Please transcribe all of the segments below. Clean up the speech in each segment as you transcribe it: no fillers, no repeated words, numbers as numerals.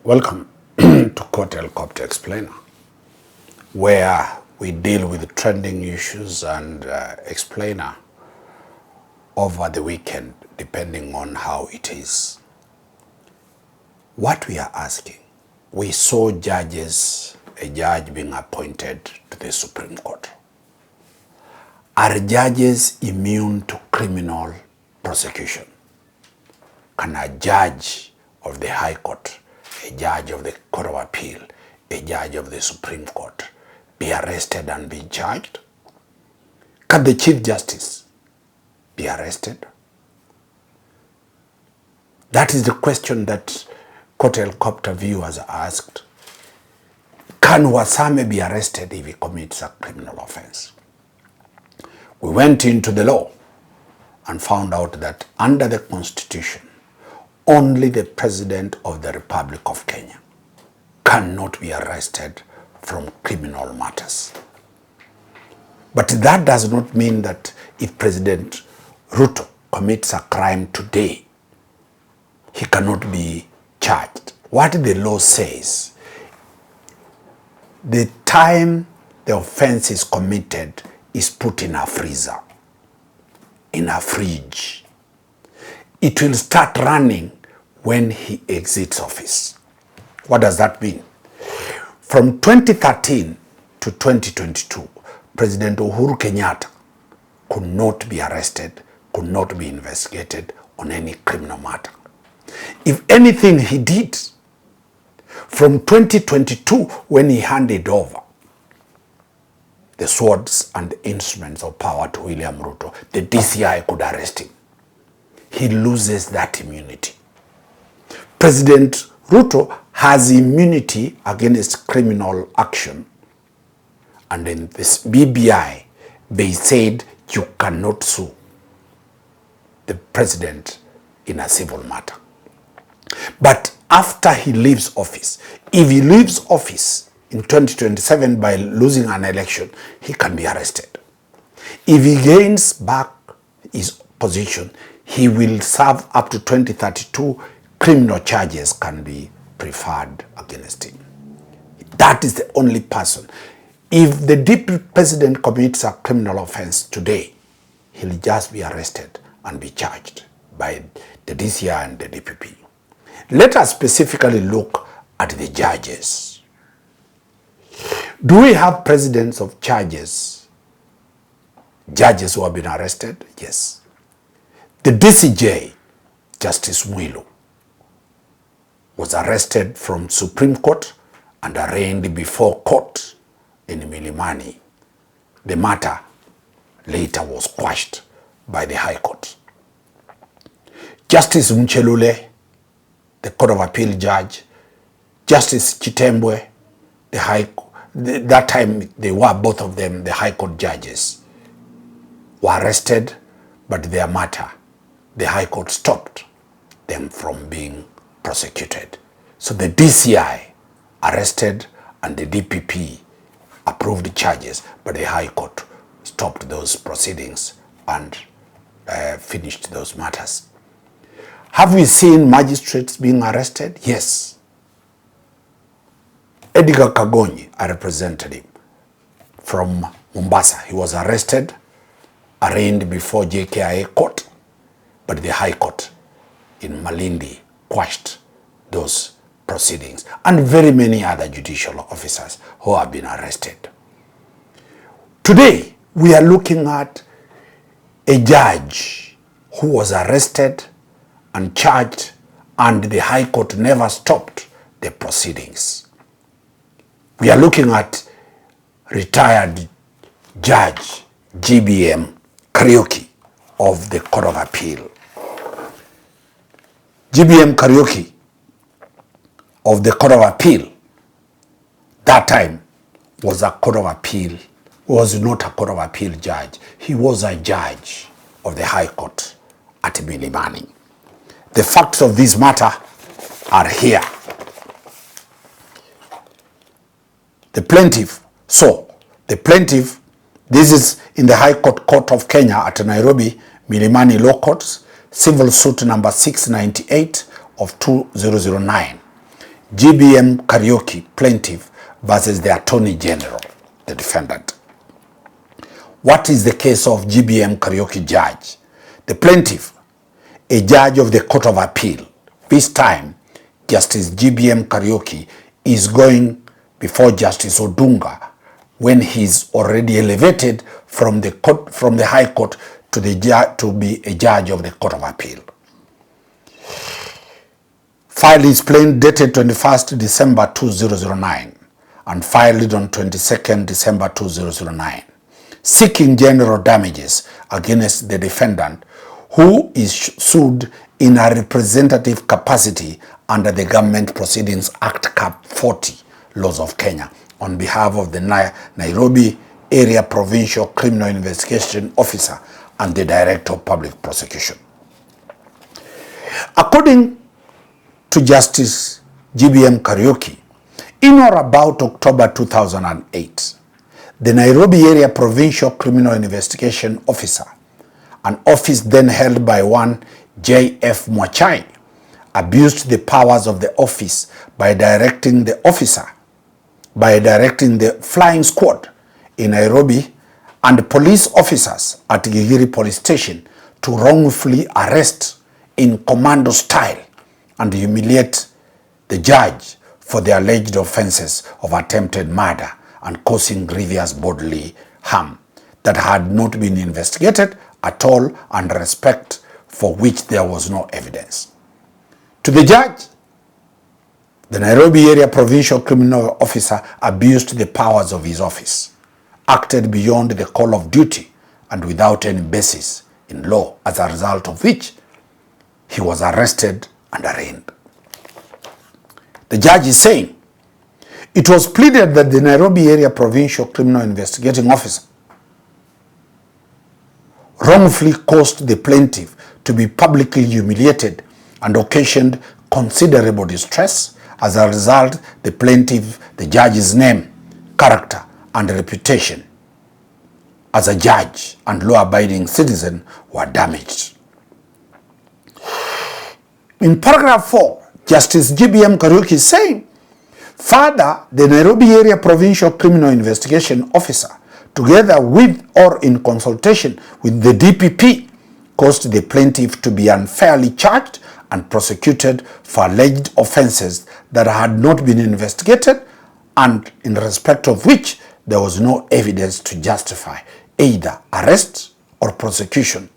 Welcome to Court Helicopter Explainer, where we deal with trending issues and explainer over the weekend, depending on how it is. What we are asking, we saw a judge being appointed to the Supreme Court. Are judges immune to criminal prosecution? Can a judge of the High Court, a judge of the Court of Appeal, a judge of the Supreme Court be arrested and be charged? Can the Chief Justice be arrested? That is the question that Court Helicopter viewers asked. Can Wasame be arrested if he commits a criminal offense? We went into the law and found out that under the Constitution, only the President of the Republic of Kenya cannot be arrested from criminal matters. But that does not mean that if President Ruto commits a crime today, he cannot be charged. What the law says, the time the offense is committed is put in a freezer, in a fridge. It will start running when he exits office. What does that mean? From 2013 to 2022, President Uhuru Kenyatta could not be arrested, could not be investigated on any criminal matter. If anything he did, from 2022 when he handed over the swords and the instruments of power to William Ruto, the DCI could arrest him. He loses that immunity. President Ruto has immunity against criminal action. And in this BBI, they said you cannot sue the president in a civil matter. But after he leaves office, if he leaves office in 2027 by losing an election, he can be arrested. If he gains back his position, he will serve up to 2032. Criminal charges can be preferred against him. That is the only person. If the deputy president commits a criminal offense today, he'll just be arrested and be charged by the DCI and the DPP. Let us specifically look at the judges. Do we have presidents of judges who have been arrested? Yes. The DCJ, Justice Mwilu, was arrested from Supreme Court and arraigned before court in Milimani. The matter later was quashed by the High Court. Justice Mchelule, the Court of Appeal judge, Justice Chitembwe, that time they were both of them the High Court judges, were arrested, but their matter, the High Court stopped them from being prosecuted. So the DCI arrested and the DPP approved the charges, but the High Court stopped those proceedings and finished those matters. Have we seen magistrates being arrested? Yes. Edgar Kagonyi, a representative from Mombasa, he was arrested, arraigned before JKIA court, but the High Court in Malindi quashed those proceedings, and very many other judicial officers who have been arrested. Today, we are looking at a judge who was arrested and charged, and the High Court never stopped the proceedings. We are looking at retired Judge GBM Kariuki of the Court of Appeal. GBM Kariuki of the Court of Appeal, that time was a Court of Appeal, was not a Court of Appeal judge. He was a judge of the High Court at Milimani. The facts of this matter are here. The plaintiff, this is in the High Court of Kenya at Nairobi, Milimani Law Courts, Civil Suit number 698 of 2009. GBM Kariuki, plaintiff, versus the Attorney General, the defendant. What is the case of GBM Kariuki judge? The plaintiff, a judge of the Court of Appeal. This time, Justice GBM Kariuki is going before Justice Odunga when he's already elevated from the High Court to be a judge of the Court of Appeal. File is plain dated 21st December 2009 and filed on 22nd December 2009, seeking general damages against the defendant who is sued in a representative capacity under the Government Proceedings Act Cap 40 laws of Kenya on behalf of the Nairobi Area Provincial Criminal Investigation Officer and the Director of Public Prosecution. According to Justice GBM Kariuki, in or about October 2008, the Nairobi Area Provincial Criminal Investigation Officer, an office then held by one J.F. Mwachai, abused the powers of the office by directing the flying squad in Nairobi and police officers at Gigiri Police Station to wrongfully arrest in commando style and humiliate the judge for the alleged offences of attempted murder and causing grievous bodily harm that had not been investigated at all and respect for which there was no evidence. To the judge, the Nairobi Area Provincial Criminal Officer abused the powers of his office, acted beyond the call of duty and without any basis in law, as a result of which he was arrested and arraigned. The judge is saying it was pleaded that the Nairobi Area Provincial Criminal Investigating Officer wrongfully caused the plaintiff to be publicly humiliated and occasioned considerable distress. As a result, the judge's name, character, and reputation as a judge and law-abiding citizen were damaged. In paragraph 4, Justice GBM Kariuki is saying, further, the Nairobi Area Provincial Criminal Investigation Officer, together with or in consultation with the DPP, caused the plaintiff to be unfairly charged and prosecuted for alleged offences that had not been investigated and in respect of which there was no evidence to justify either arrest or prosecution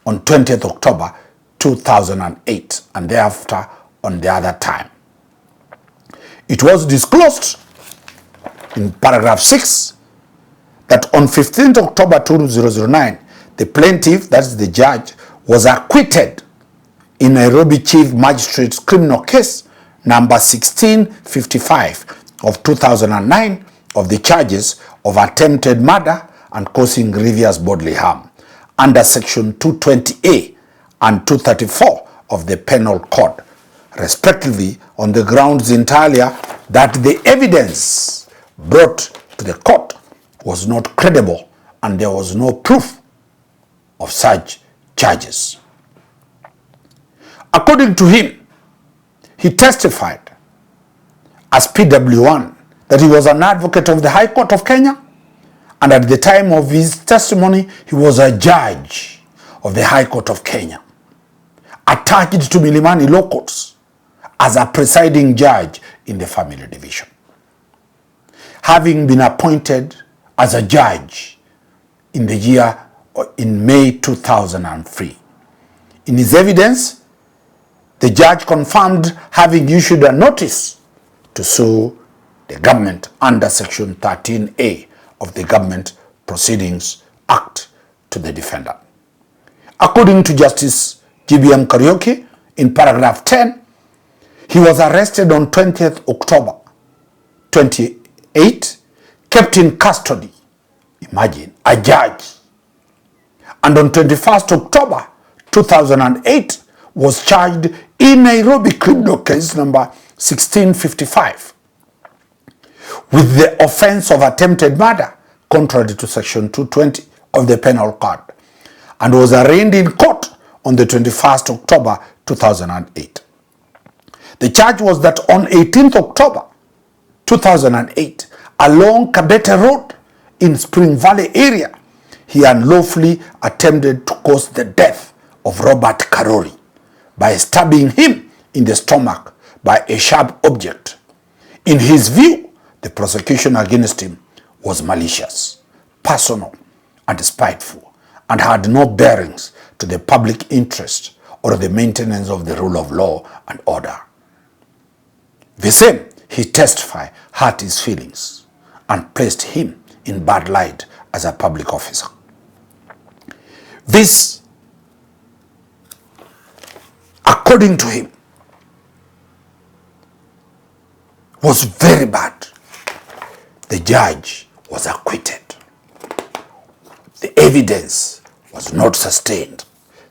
on 20th October 2008 and thereafter on the other time. It was disclosed in paragraph 6 that on 15th October 2009, the plaintiff, that is the judge, was acquitted in Nairobi Chief Magistrate's criminal case number 1655 of 2009 of the charges of attempted murder and causing grievous bodily harm under section 220A and 234 of the Penal Code, respectively, on the grounds entirely that the evidence brought to the court was not credible and there was no proof of such charges. According to him, he testified as PW1 that he was an advocate of the High Court of Kenya, and at the time of his testimony, he was a judge of the High Court of Kenya, attached to Milimani Law Courts as a presiding judge in the Family Division, having been appointed as a judge in May 2003. In his evidence, the judge confirmed having issued a notice to sue the government under section 13A of the Government Proceedings Act to the defendant. According to Justice GBM Kariuki, in paragraph 10, he was arrested on 20th October 2008, kept in custody, imagine, a judge, and on 21st October 2008 was charged in Nairobi criminal case number 1655 with the offence of attempted murder contrary to section 220 of the Penal Code, and was arraigned in court on the 21st October 2008. The charge was that on 18th October 2008, along Kabete Road in Spring Valley area, he unlawfully attempted to cause the death of Robert Karori by stabbing him in the stomach by a sharp object. In his view, the prosecution against him was malicious, personal, and spiteful, and had no bearings to the public interest or the maintenance of the rule of law and order. The same, he testified, hurt his feelings and placed him in bad light as a public officer. This, according to him, was very bad. The judge was acquitted. The evidence was not sustained.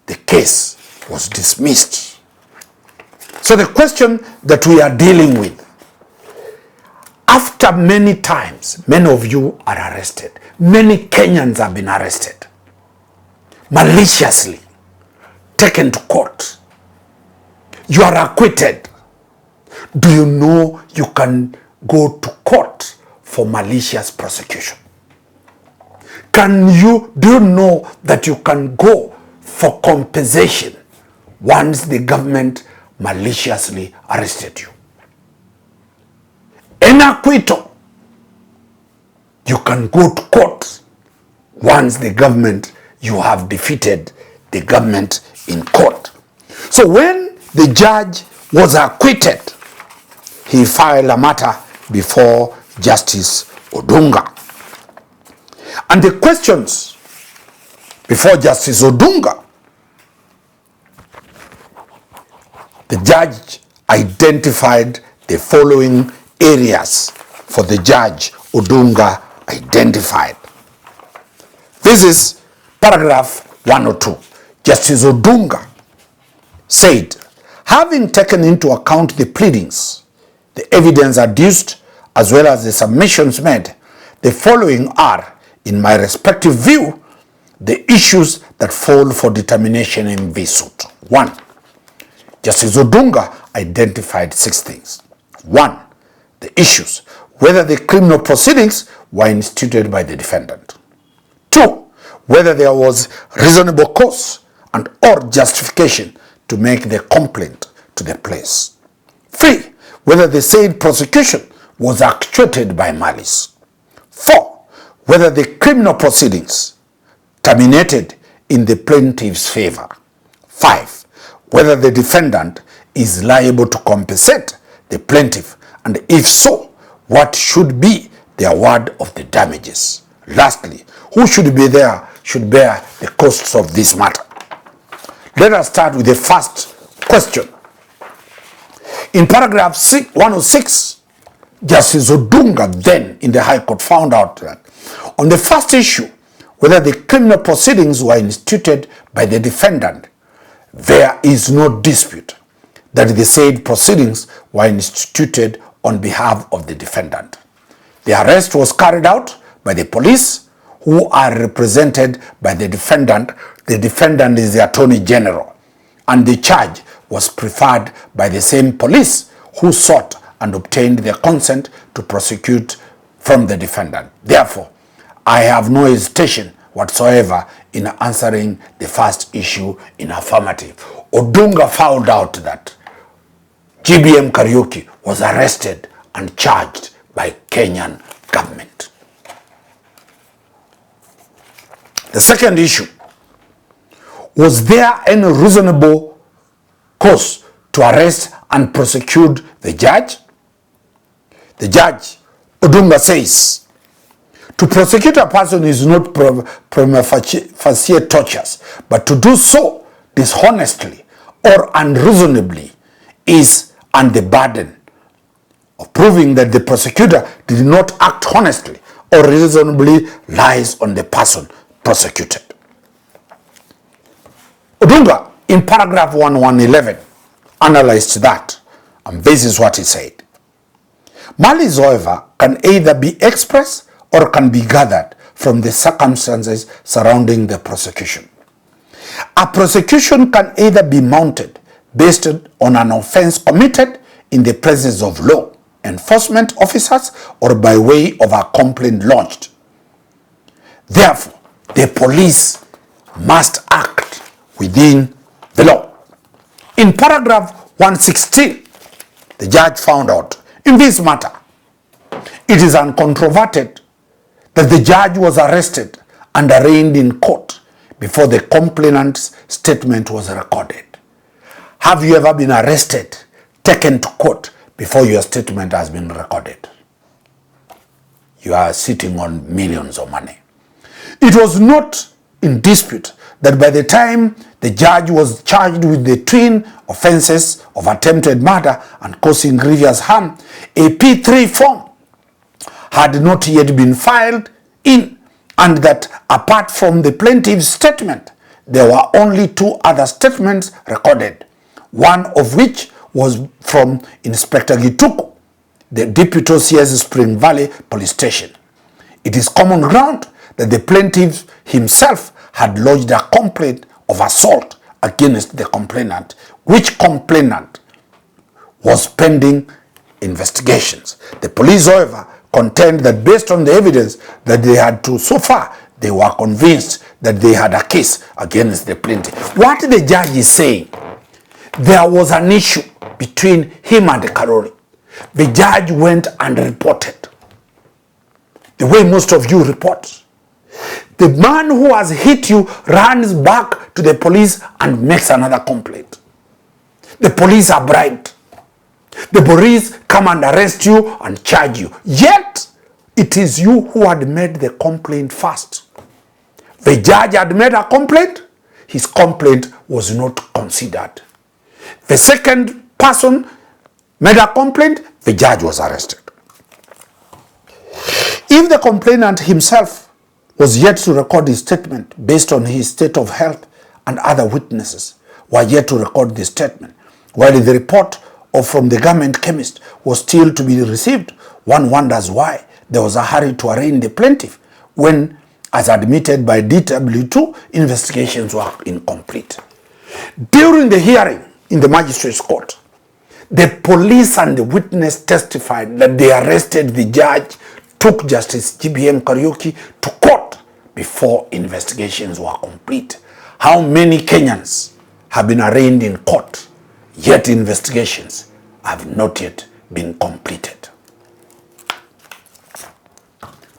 The case was dismissed. So the question that we are dealing with, after many times, many of you are arrested. Many Kenyans have been arrested, maliciously taken to court. You are acquitted. Do you know you can go to court for malicious prosecution? Do you know that you can go for compensation once the government maliciously arrested you? In acquittal, you can go to court once the government, you have defeated the government in court. So when the judge was acquitted, he filed a matter before Justice Odunga. And the questions before Justice Odunga, the judge identified the following areas for the judge Odunga identified. This is paragraph 102. Justice Odunga said, having taken into account the pleadings, the evidence adduced, as well as the submissions made, the following are, in my respective view, the issues that fall for determination in this suit. 1. Justice Odunga identified 6 things. 1. The issues, whether the criminal proceedings were instituted by the defendant. 2. Whether there was reasonable cause and or justification to make the complaint to the place. 3. Whether the said prosecution was actuated by malice. 4. Whether the criminal proceedings terminated in the plaintiff's favor. 5. Whether the defendant is liable to compensate the plaintiff, and if so, what should be the award of the damages. Lastly, who should bear the costs of this matter. Let us start with the first question. In paragraph 106, Justice Odunga then in the High Court found out that on the first issue, whether the criminal proceedings were instituted by the defendant, there is no dispute that the said proceedings were instituted on behalf of the defendant. The arrest was carried out by the police, who are represented by the defendant. The defendant is the Attorney General, and the charge was preferred by the same police who sought and obtained the consent to prosecute from the defendant. Therefore, I have no hesitation whatsoever in answering the first issue in affirmative. Odunga found out that GBM Kariuki was arrested and charged by Kenyan government. The second issue, was there any reasonable cause to arrest and prosecute the judge? The judge, Odunga, says, to prosecute a person is not prima facie tortious, but to do so dishonestly or unreasonably is under the burden of proving that the prosecutor did not act honestly or reasonably lies on the person prosecuted. Odunga, in paragraph 111, analyzed that, and this is what he said. Malice, however, can either be expressed or can be gathered from the circumstances surrounding the prosecution. A prosecution can either be mounted based on an offense committed in the presence of law enforcement officers or by way of a complaint lodged. Therefore, the police must act within the law. In paragraph 116, the judge found out in this matter, it is uncontroverted that the judge was arrested and arraigned in court before the complainant's statement was recorded. Have you ever been arrested, taken to court before your statement has been recorded? You are sitting on millions of money. It was not in dispute that by the time the judge was charged with the twin offences of attempted murder and causing grievous harm, a P3 form had not yet been filed in, and that apart from the plaintiff's statement, there were only two other statements recorded, one of which was from Inspector Gituko, the Deputy OCS Spring Valley Police Station. It is common ground that the plaintiff himself had lodged a complaint of assault against the complainant, which complainant was pending investigations. The police, however, contend that based on the evidence that they had to so far, they were convinced that they had a case against the plaintiff. What the judge is saying, there was an issue between him and Karori. The judge went and reported, the way most of you report. The man who has hit you runs back to the police and makes another complaint. The police are bribed. The police come and arrest you and charge you. Yet, it is you who had made the complaint first. The judge had made a complaint. His complaint was not considered. The second person made a complaint. The judge was arrested. If the complainant himself was yet to record his statement based on his state of health and other witnesses were yet to record the statement, while the report from the government chemist was still to be received, one wonders why there was a hurry to arraign the plaintiff when, as admitted by DW2, investigations were incomplete. During the hearing in the magistrate's court, the police and the witness testified that they arrested the judge, took Justice GBM Kariuki to court before investigations were complete. How many Kenyans have been arraigned in court, yet investigations have not yet been completed?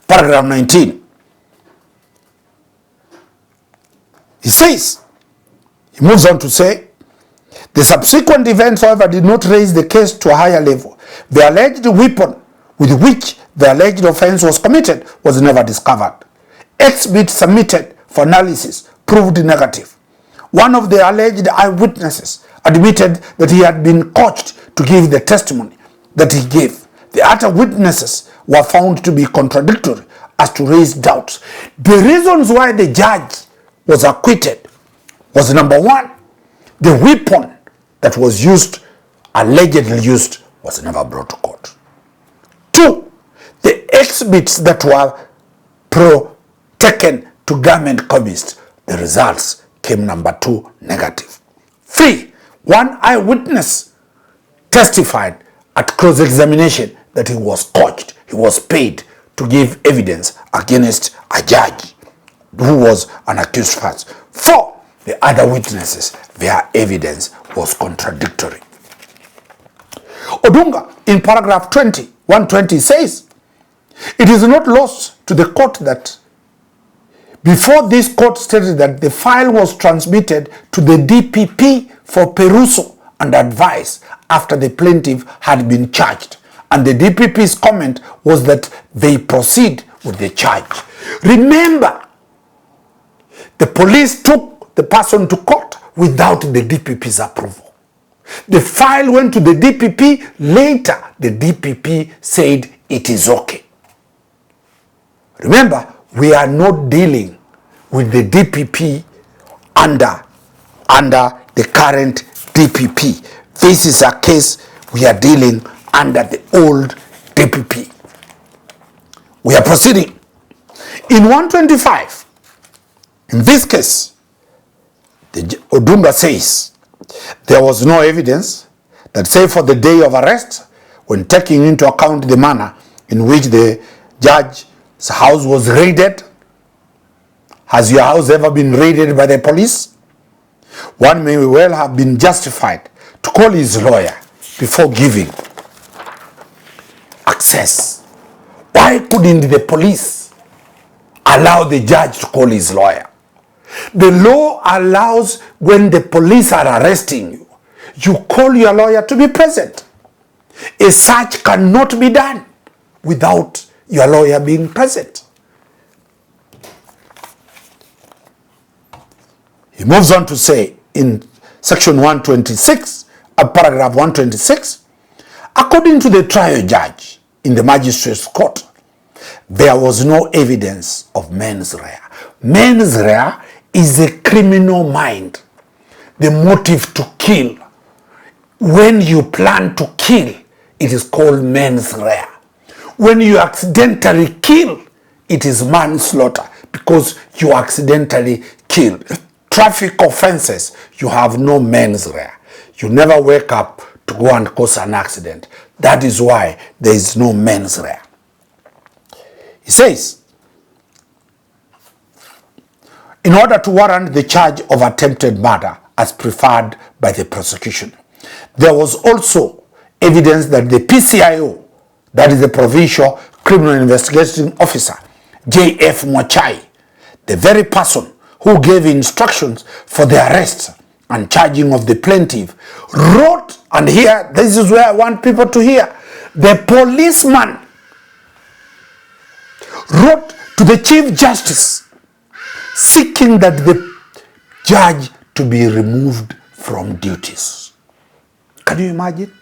Paragraph 19. He moves on to say, the subsequent events, however, did not raise the case to a higher level. The alleged weapon with which the alleged offense was committed was never discovered. Exhibit submitted for analysis proved negative. One of the alleged eyewitnesses admitted that he had been coached to give the testimony that he gave. The other witnesses were found to be contradictory as to raise doubts. The reasons why the judge was acquitted was, number one, the weapon that was used, allegedly used, was never brought to court. Two, the exhibits that were taken to government chemists, the results came, number two, negative. Three, one eyewitness testified at cross-examination that he was coached, he was paid to give evidence against a judge who was an accused first. Four, the other witnesses, their evidence was contradictory. Odunga, in paragraph 120 says, it is not lost to the court that before this court stated that the file was transmitted to the DPP for perusal and advice after the plaintiff had been charged, and the DPP's comment was that they proceed with the charge. Remember, the police took the person to court without the DPP's approval. The file went to the DPP. Later, the DPP said it is okay. Remember, we are not dealing with the DPP under the current DPP. This is a case we are dealing under the old DPP. We are proceeding. In 125, in this case, Odunga says there was no evidence that say for the day of arrest, when taking into account the manner in which the judge's house was raided. Has your house ever been raided by the police? One may well have been justified to call his lawyer before giving access. Why couldn't the police allow the judge to call his lawyer? The law allows when the police are arresting you, you call your lawyer to be present. A search cannot be done without your lawyer being present. He moves on to say in section 126, paragraph 126, according to the trial judge in the magistrate's court, there was no evidence of mens rea. Mens rea is a criminal mind, the motive to kill. When you plan to kill, it is called mens rea. When you accidentally kill, it is manslaughter because you accidentally killed. Traffic offenses, you have no mens rea. You never wake up to go and cause an accident. That is why there is no mens rea. He says, in order to warrant the charge of attempted murder as preferred by the prosecution, there was also evidence that the PCIO, that is the Provincial Criminal Investigating Officer, J.F. Mwachai, the very person who gave instructions for the arrest and charging of the plaintiff, wrote, and here, this is where I want people to hear, the policeman wrote to the Chief Justice seeking that the judge to be removed from duties. Can you imagine?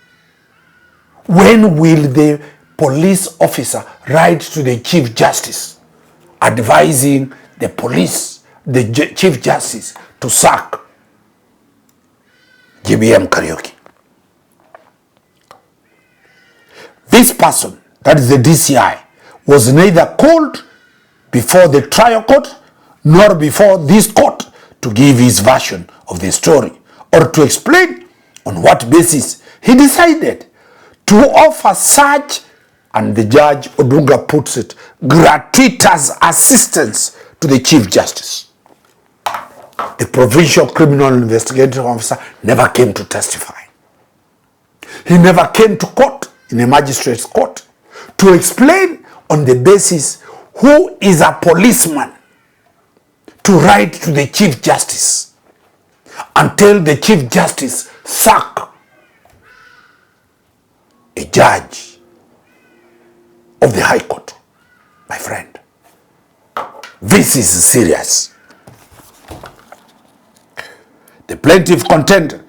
When will the police officer write to the Chief Justice advising the police, the Chief Justice, to sack GBM Kariuki? This person, that is the DCI, was neither called before the trial court nor before this court to give his version of the story or to explain on what basis he decided to offer such, and the judge Odunga puts it, gratuitous assistance to the Chief Justice. The Provincial Criminal Investigating Officer never came to testify. He never came to court, in a magistrate's court, to explain on the basis who is a policeman to write to the Chief Justice until the Chief Justice sack a judge of the High Court. My friend, this is serious. The plaintiff contended,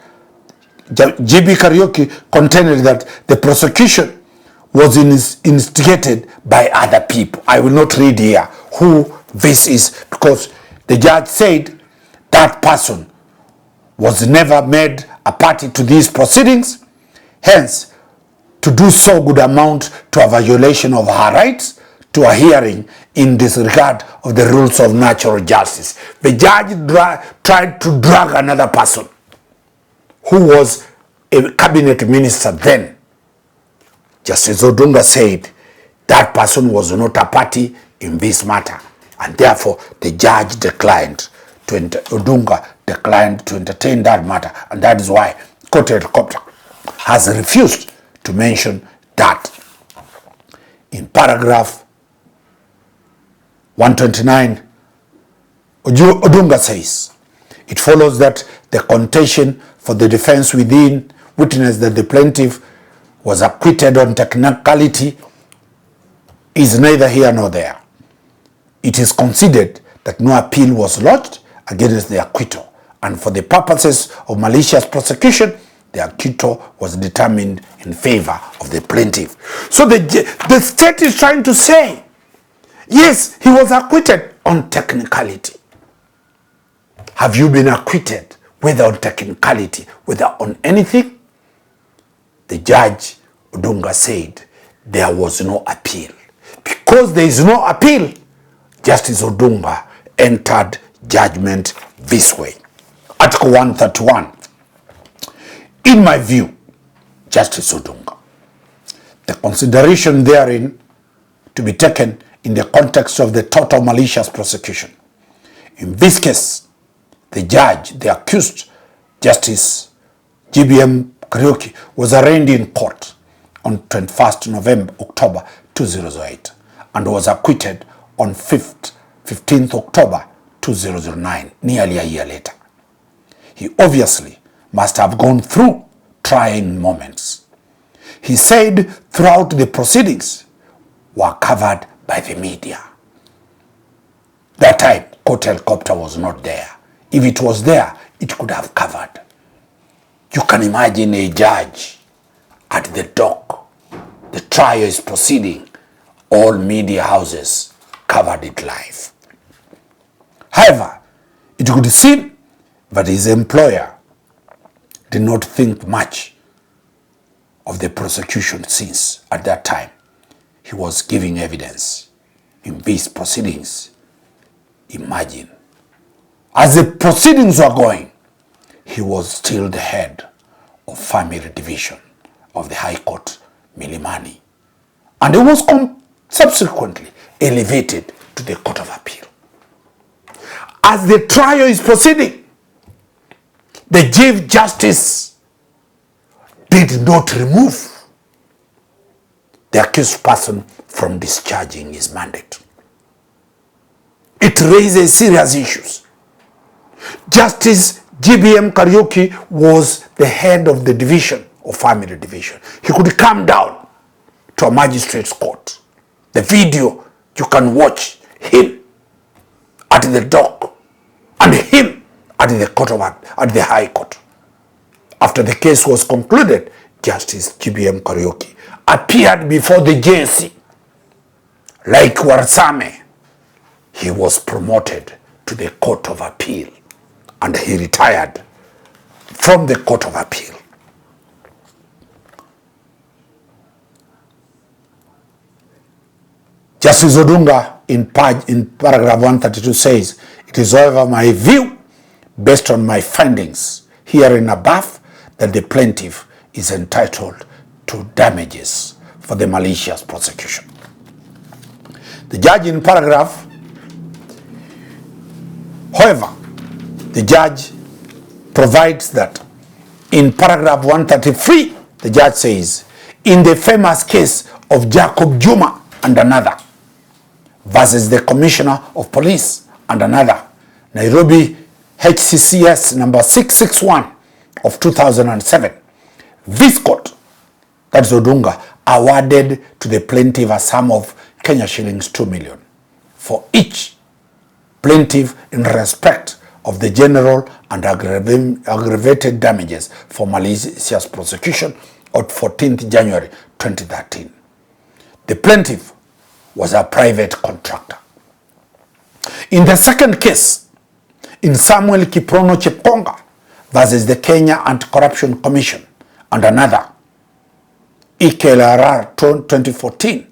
GB Kariuki contended that the prosecution was instigated by other people. I will not read here who this is because the judge said that person was never made a party to these proceedings. Hence, to do so would amount to a violation of her rights to a hearing in disregard of the rules of natural justice. The judge tried to drag another person who was a cabinet minister then. Justice Odunga said that person was not a party in this matter, and therefore the judge declined to Odunga declined to entertain that matter, and that is why Court Helicopter has refused to mention that. In paragraph 129, Odunga says, it follows that the contention for the defense within witness that the plaintiff was acquitted on technicality is neither here nor there. It is considered that no appeal was lodged against the acquittal, and for the purposes of malicious prosecution, the acquittal was determined in favor of the plaintiff. So the state is trying to say, yes, he was acquitted on technicality. Have you been acquitted whether on technicality, whether on anything? The judge Odunga said there was no appeal. Because there is no appeal, Justice Odunga entered judgment this way. Article 131. In my view, Justice Odunga. The consideration therein to be taken in the context of the total malicious prosecution. In this case, the judge, the accused, Justice GBM Kariuki, was arraigned in court on 21st October 2008 and was acquitted on 15th October 2009, nearly a year later. He obviously must have gone through trying moments. He said throughout the proceedings were covered by the media. That time, court helicopter was not there. If it was there, it could have covered. You can imagine a judge at the dock. The trial is proceeding. All media houses covered it live. However, it would seem that his employer did not think much of the prosecution since at that time he was giving evidence in these proceedings. Imagine, as the proceedings were going, he was still the head of family division of the High Court, Milimani, and he was subsequently elevated to the Court of Appeal. As the trial is proceeding, the Chief Justice did not remove the accused person from discharging his mandate. It raises serious issues. Justice GBM Kariuki was the head of the division, of family division. He could come down to a magistrate's court. The video, you can watch him at the dock and him at the court at the High Court. After the case was concluded, Justice GBM Kariuki appeared before the JSC. Like Warsame, he was promoted to the Court of Appeal and he retired from the Court of Appeal. Justice Odunga in paragraph 132 says, "It is however my view, based on my findings herein above, that the plaintiff is entitled to damages for the malicious prosecution." The judge in paragraph, however, the judge provides that in paragraph 133, the judge says, "In the famous case of Jacob Juma and another versus the Commissioner of Police and another, Nairobi HCCS number 661 of 2007, this court," that's Odunga, "awarded to the plaintiff a sum of Kenya shillings 2 million for each plaintiff in respect of the general and aggravated damages for malicious prosecution on 14th January 2013. The plaintiff was a private contractor. In the second case, in Samuel Kiprono Chepkonga versus the Kenya Anti-Corruption Commission and another, EKLRR 2014,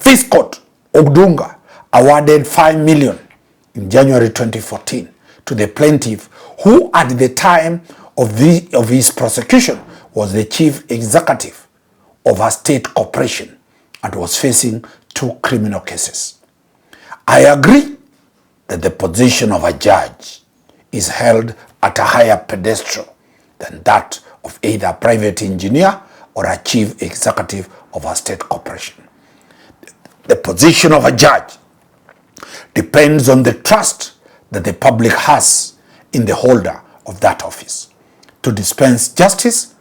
this court, Odunga, awarded 5 million in January 2014 to the plaintiff, who at the time of his prosecution was the chief executive of a state corporation and was facing 2 criminal cases. I agree that the position of a judge is held at a higher pedestal than that of either a private engineer or a chief executive of a state corporation. The position of a judge depends on the trust that the public has in the holder of that office to dispense justice,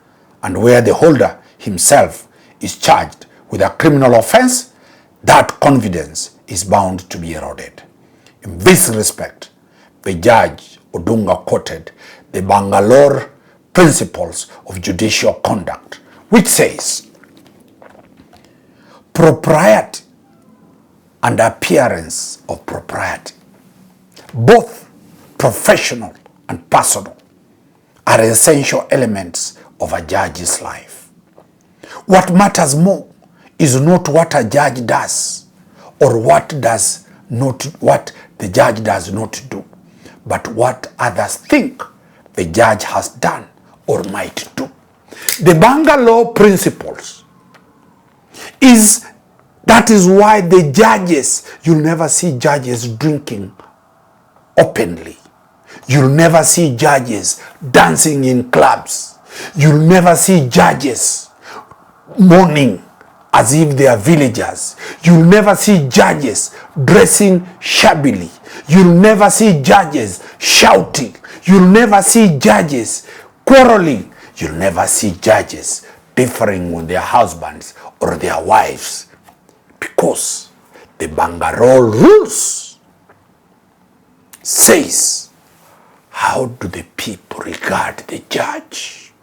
and where the holder himself is charged with a criminal offense, that confidence is bound to be eroded. In this respect, the judge Odunga quoted the Bangalore Principles of Judicial Conduct, which says, "Propriety and appearance of propriety, both professional and personal, are essential elements of a judge's life. What matters more is not what a judge does or what the judge does not do, but what others think the judge has done or might do." The Banga law principles that is why the judges, you'll never see judges drinking openly. You'll never see judges dancing in clubs. You'll never see judges mourning as if they are villagers. You'll never see judges dressing shabbily. You'll never see judges shouting. You'll never see judges quarreling. You'll never see judges differing with their husbands or their wives, because the Bangarol rules says, how do the people regard the judge?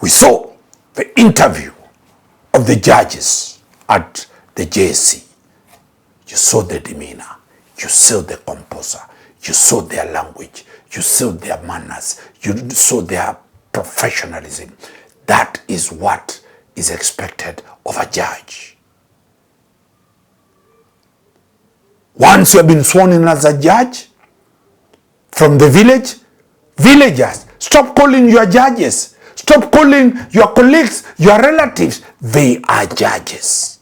We saw the interview of the judges at the JSC. You saw the demeanor, you saw the composer, you saw their language, you saw their manners, you saw their professionalism. That is what is expected of a judge. Once you have been sworn in as a judge from the village, villagers, stop calling your judges. Stop calling your colleagues, your relatives. They are judges.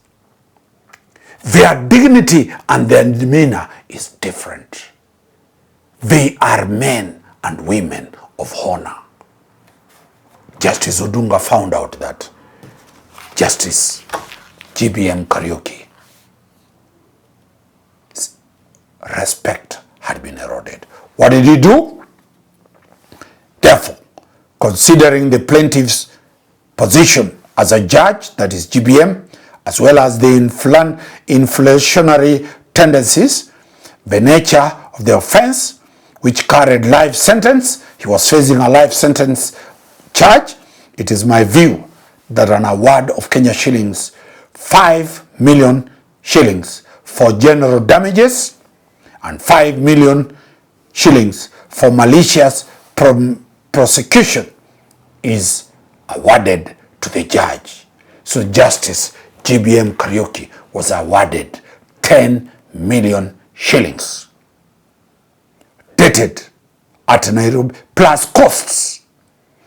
Their dignity and their demeanor is different. They are men and women of honor. Justice Odunga found out that Justice GBM Kariuki respect had been eroded. What did he do? Therefore, considering the plaintiff's position as a judge, that is GBM, as well as the inflationary tendencies, the nature of the offense, which carried life sentence, he was facing a life sentence charge, it is my view that an award of Kenya shillings 5 million shillings for general damages and 5 million shillings for malicious prosecution is awarded to the judge. So Justice GBM Kariuki was awarded 10 million shillings dated at Nairobi plus costs.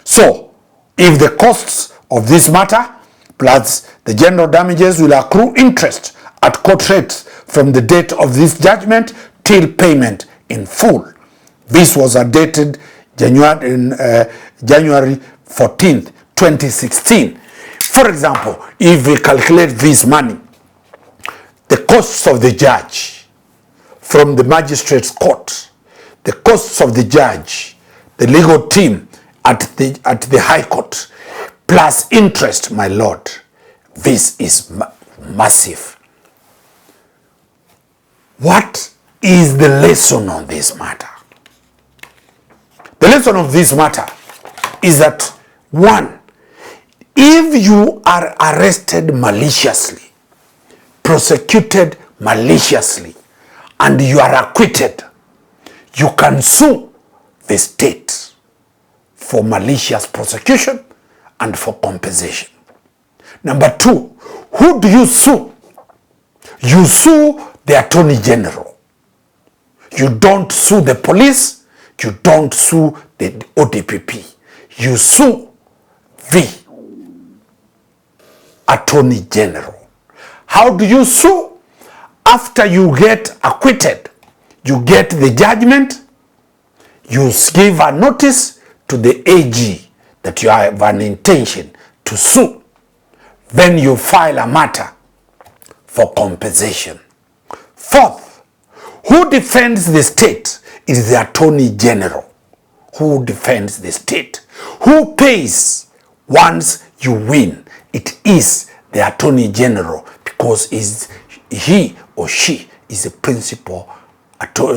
So if the costs of this matter plus the general damages will accrue interest at court rates from the date of this judgment till payment in full. This was dated January 14th, 2016. For example, if we calculate this money, the costs of the judge from the magistrate's court, the costs of the judge, the legal team at the High Court, plus interest, my lord, this is massive. What is the lesson on this matter? The lesson of this matter is that, one, if you are arrested maliciously, prosecuted maliciously, and you are acquitted, you can sue the state for malicious prosecution and for compensation. Number two, who do you sue? You sue the Attorney General. You don't sue the police. You don't sue the ODPP. You sue the Attorney General. How do you sue? After you get acquitted, you get the judgment, you give a notice to the AG that you have an intention to sue. Then you file a matter for compensation. Fourth, who defends the state is the Attorney General. Who defends the state? Who pays once you win? It is the Attorney General, because he or she is the principal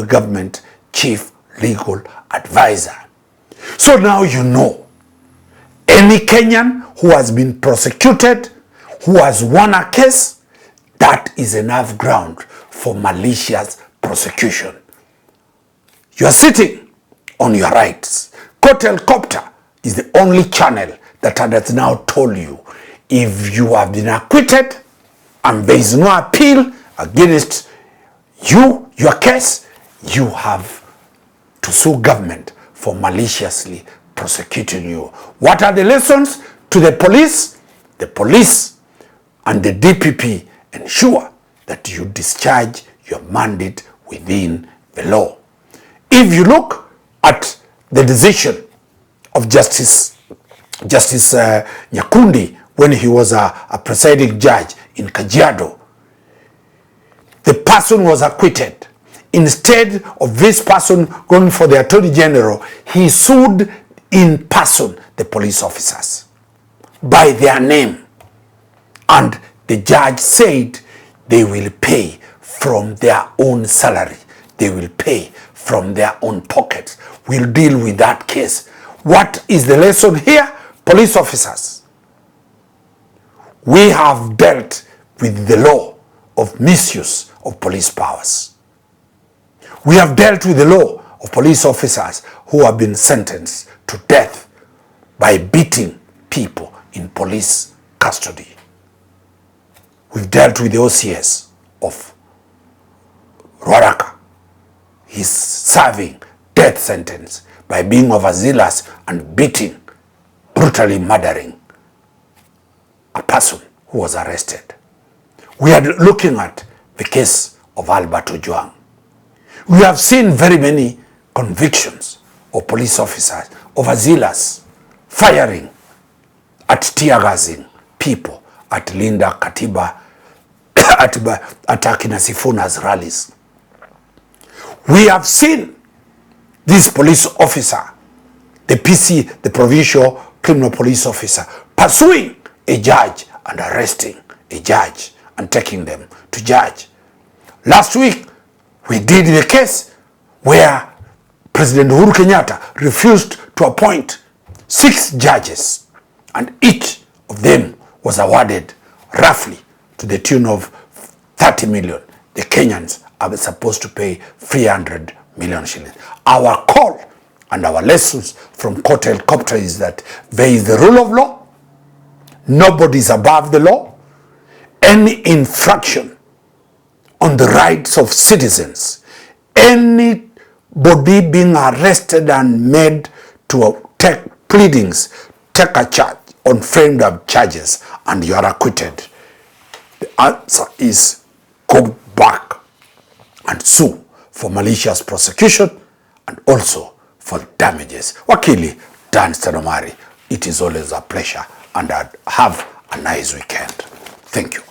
government chief legal advisor. So now you know, any Kenyan who has been prosecuted, who has won a case, that is enough ground for malicious prosecution. You are sitting on your rights. Court helicopter is the only channel that has now told you, if you have been acquitted and there is no appeal against you, your case, you have to sue government for maliciously prosecuting you. What are the lessons to the police? The police and the DPP ensure that you discharge your mandate within the law. If you look at the decision of Justice Nyakundi when he was a presiding judge in Kajiado, the person was acquitted. Instead of this person going for the Attorney General, he sued in person the police officers by their name. And the judge said they will pay from their own salary. They will pay from their own pockets. We'll deal with that case. What is the lesson here? Police officers, we have dealt with the law of misuse of police powers. We have dealt with the law of police officers who have been sentenced to death by beating people in police custody. We've dealt with the OCS of Ruaraka. He's serving death sentence by being overzealous and beating, brutally murdering a person who was arrested. We are looking at the case of Albert Ojwang. We have seen very many convictions of police officers, overzealous, firing at tear-gassing people at Linda Katiba, at Akina Sifuna's rallies. We have seen this police officer, the PC, the provincial criminal police officer, pursuing a judge and arresting a judge and taking them to judge. Last week, we did the case where President Uhuru Kenyatta refused to appoint 6 judges, and each of them was awarded roughly to the tune of 30 million. The Kenyans are supposed to pay 300 million shillings. Our call and our lessons from court helicopter is that there is the rule of law. Nobody is above the law. Any infraction on the rights of citizens, anybody being arrested and made to take pleadings, take a charge on framed up charges, and you are acquitted. The answer is go back and sue for malicious prosecution and also for damages. Wakili Dan Stanomari, it is always a pleasure, and have a nice weekend. Thank you.